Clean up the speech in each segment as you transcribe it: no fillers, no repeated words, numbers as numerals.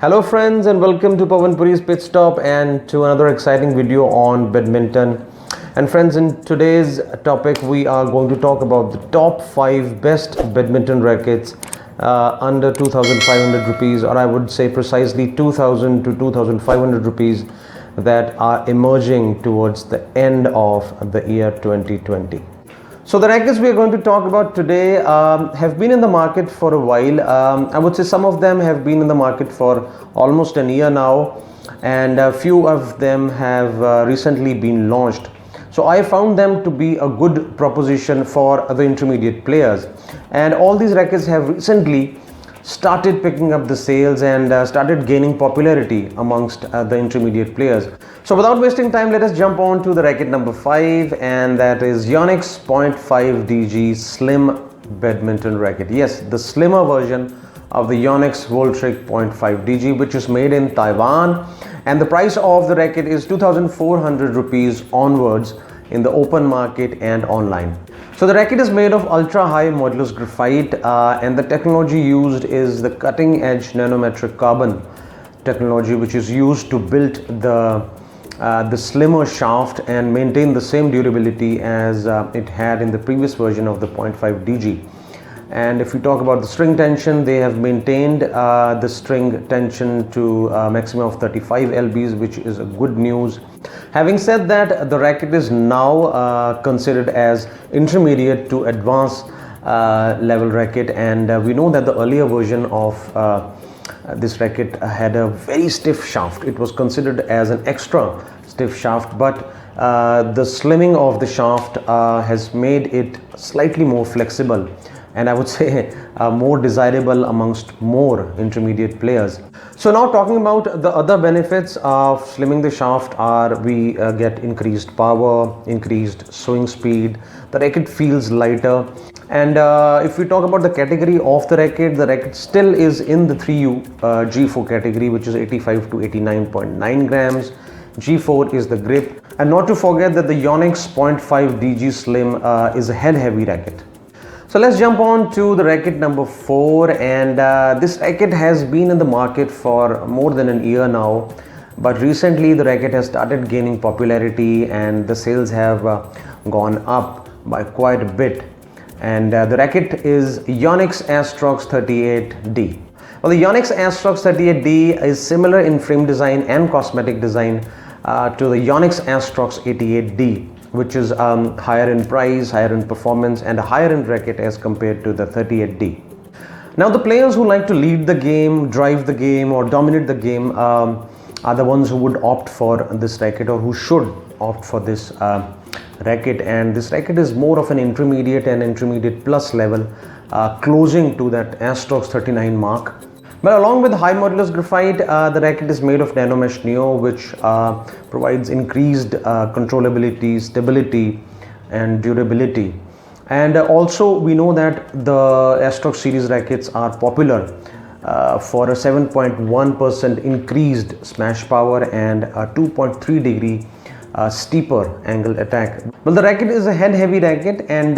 Hello friends, and welcome to Pavan Puri's Pit Stop and to another exciting video on badminton. And friends, in today's topic we are going to talk about the top 5 best badminton rackets under 2500 rupees, or I would say precisely 2000 to 2500 rupees, that are emerging towards the end of the year 2020. So the rackets we are going to talk about today have been in the market for a while. I would say some of them have been in the market for almost a year now, and a few of them have recently been launched. So I found them to be a good proposition for the intermediate players, and all these rackets have recently started picking up the sales and started gaining popularity amongst the intermediate players. So without wasting time, let us jump on to the racket number 5, and that is Yonex 0.5 DG Slim Badminton Racket. Yes, the slimmer version of the Yonex Voltric 0.5 DG, which is made in Taiwan, and the price of the racket is 2400 rupees onwards in the open market and online. So the racket is made of ultra high modulus graphite, and the technology used is the cutting edge nanometric carbon technology, which is used to build the slimmer shaft and maintain the same durability as it had in the previous version of the 0.5 DG. And if we talk about the string tension, they have maintained the string tension to a maximum of 35 lbs, which is a good news. Having said that, the racket is now considered as intermediate to advanced level racket, and we know that the earlier version of this racket had a very stiff shaft. It was considered as an extra stiff shaft, but the slimming of the shaft has made it slightly more flexible, and I would say more desirable amongst more intermediate players. So now talking about the other benefits of slimming the shaft are we get increased power, increased swing speed, the racket feels lighter, and if we talk about the category of the racket still is in the 3U G4 category, which is 85 to 89.9 grams. G4 is the grip, and not to forget that the Yonex 0.5 DG Slim is a head heavy racket. So let's jump on to the racket number 4, and this racket has been in the market for more than a year now, but recently the racket has started gaining popularity and the sales have gone up by quite a bit, and the racket is Yonex Astrox 38D. Well, the Yonex Astrox 38D is similar in frame design and cosmetic design to the Yonex Astrox 88D, which is higher in price, higher in performance, and a higher in racket as compared to the 38D. Now the players who like to lead the game, drive the game, or dominate the game are the ones who would opt for this racket, or who should opt for this racket. And this racket is more of an intermediate and intermediate plus level, closing to that Astrox 39 mark. But along with high modulus graphite, the racket is made of nanomesh neo, which provides increased controllability, stability, and durability. And also we know that the Astrox series rackets are popular for a 7.1% increased smash power and a 2.3 degree steeper angle attack. Well, the racket is a head heavy racket and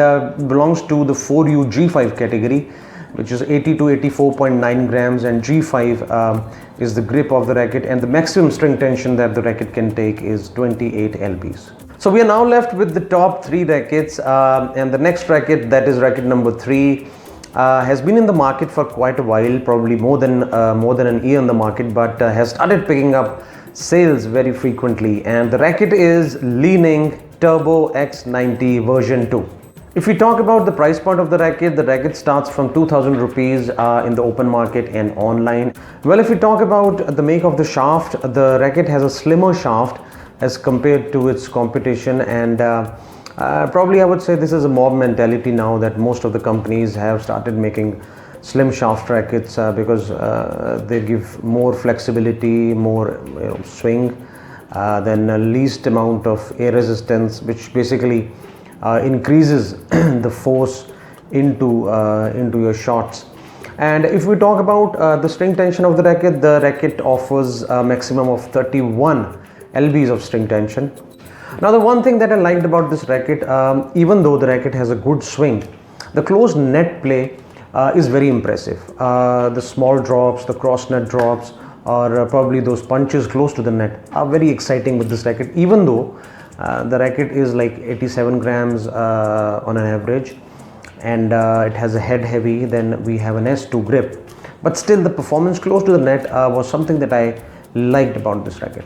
belongs to the 4U G5 category, which is 80 to 84.9 grams, and G5 is the grip of the racket, and the maximum string tension that the racket can take is 28 lbs. So we are now left with the top 3 rackets, and the next racket, that is racket number 3, has been in the market for quite a while, probably more than a year in the market, but has started picking up sales very frequently, and the racket is Li-Ning Turbo X90 version 2. If we talk about the price point of the racket starts from 2000 rupees in the open market and online. Well, if we talk about the make of the shaft, the racket has a slimmer shaft as compared to its competition, and probably I would say this is a mob mentality now, that most of the companies have started making slim shaft rackets because they give more flexibility, more swing, then least amount of air resistance, which basically increases the force into your shots. And if we talk about the string tension of the racket offers a maximum of 31 lbs of string tension. Now the one thing that I liked about this racket, even though the racket has a good swing, the closed net play is very impressive. The small drops, the cross net drops, or probably those punches close to the net are very exciting with this racket, even though the racket is like 87 grams on an average, and it has a head heavy. Then we have an S2 grip, but still the performance close to the net was something that I liked about this racket.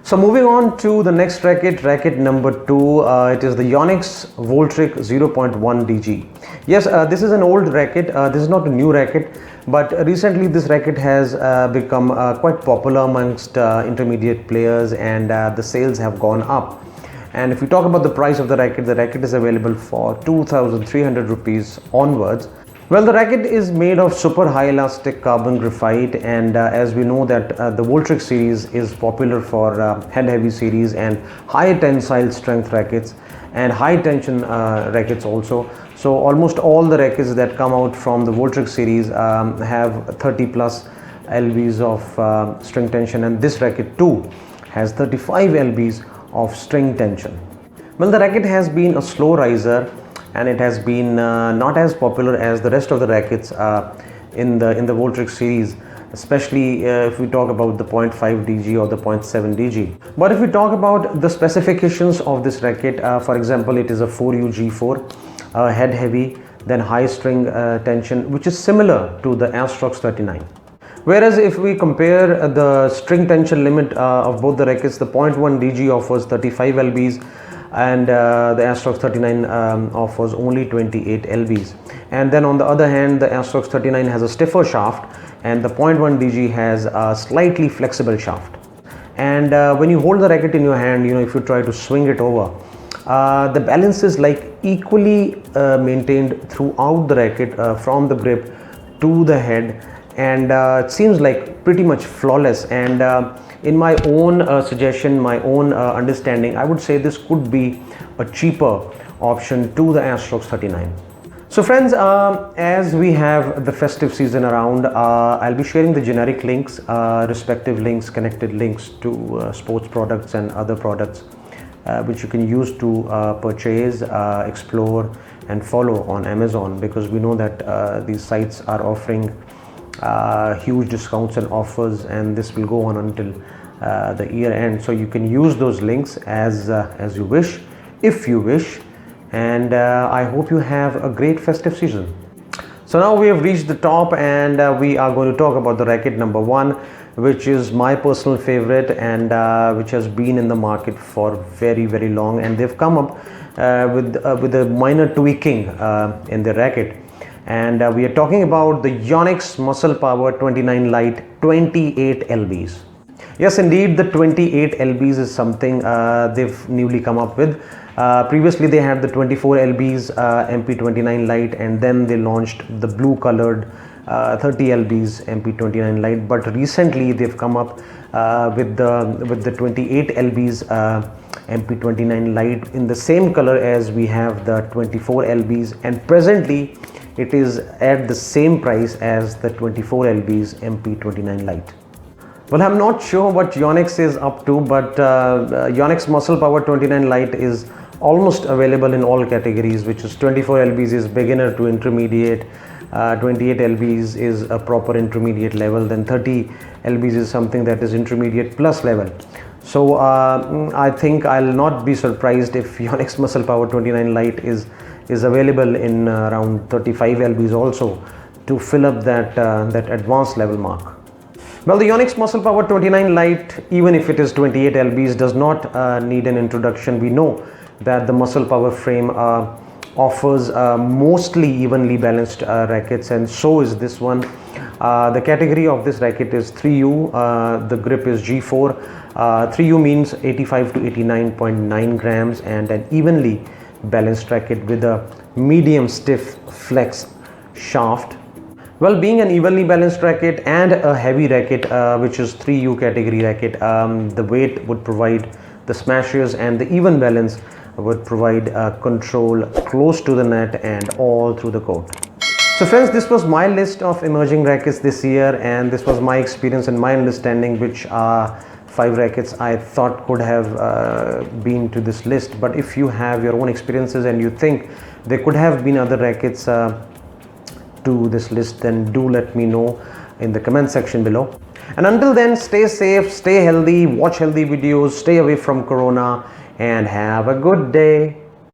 So moving on to the next racket, racket number 2, it is the Yonex Voltric 0.1 DG. Yes, this is an old racket. This is not a new racket, but recently this racket has become quite popular amongst intermediate players, and the sales have gone up. And if we talk about the price of the racket is available for 2,300 rupees onwards. Well, the racket is made of super high elastic carbon graphite, and as we know that the Voltric series is popular for head heavy series and high tensile strength rackets and high tension rackets also. So almost all the rackets that come out from the Voltric series have 30 plus lbs of string tension, and this racket too has 35 lbs of string tension. Well, the racket has been a slow riser, and it has been not as popular as the rest of the rackets in the Voltric series, especially if we talk about the 0.5 DG or the 0.7 DG. But if we talk about the specifications of this racket, for example, it is a 4U G4, head heavy, then high string tension, which is similar to the Astrox 39. Whereas if we compare the string tension limit of both the rackets, the 0.1 DG offers 35 lbs, and the Astrox 39 offers only 28 lbs. And then on the other hand, the Astrox 39 has a stiffer shaft, and the 0.1 DG has a slightly flexible shaft. And when you hold the racket in your hand, if you try to swing it over, the balance is like equally maintained throughout the racket, from the grip to the head, and it seems like pretty much flawless. And in my own suggestion, my own understanding, I would say this could be a cheaper option to the Astrox 39. So friends, as we have the festive season around, I'll be sharing the generic links, respective links, connected links to sports products and other products which you can use to purchase, explore and follow on Amazon, because we know that these sites are offering huge discounts and offers, and this will go on until the year end. So you can use those links as you wish, if you wish, and I hope you have a great festive season. So now we have reached the top, and we are going to talk about the racket number 1, which is my personal favorite, and which has been in the market for very long, and they've come up with a minor tweaking in the racket. And we are talking about the Yonex Muscle Power 29 Lite 28 lbs. Yes, indeed, the 28 lbs is something they've newly come up with. Previously they had the 24 lbs MP29 Lite, and then they launched the blue colored 30 lbs MP29 Lite, but recently they've come up with the 28 lbs MP29 Lite in the same color as we have the 24 lbs, and presently it is at the same price as the 24 lbs MP29 Lite. Well, I'm not sure what Yonex is up to, but Yonex Muscle Power 29 Lite is almost available in all categories, which is 24 lbs is beginner to intermediate, 28 lbs is a proper intermediate level, then 30 lbs is something that is intermediate plus level. So I think I'll not be surprised if Yonex Muscle Power 29 Lite is available in around 35 lbs also, to fill up that advanced level mark. Well, the Yonex Muscle Power 29 Lite, even if it is 28 lbs, does not need an introduction. We know that the Muscle Power frame offers mostly evenly balanced rackets, and so is this one. The category of this racket is 3U, the grip is G4. 3U means 85 to 89.9 grams, and an evenly balanced racket with a medium stiff flex shaft. Well, being an evenly balanced racket and a heavy racket, which is 3U category racket, the weight would provide the smashes, and the even balance would provide control close to the net and all through the court. So friends, this was my list of emerging rackets this year, and this was my experience and my understanding, which are 5 rackets I thought could have been to this list. But if you have your own experiences and you think there could have been other rackets to this list, then do let me know in the comment section below. And until then, stay safe, stay healthy, watch healthy videos, stay away from corona, and have a good day.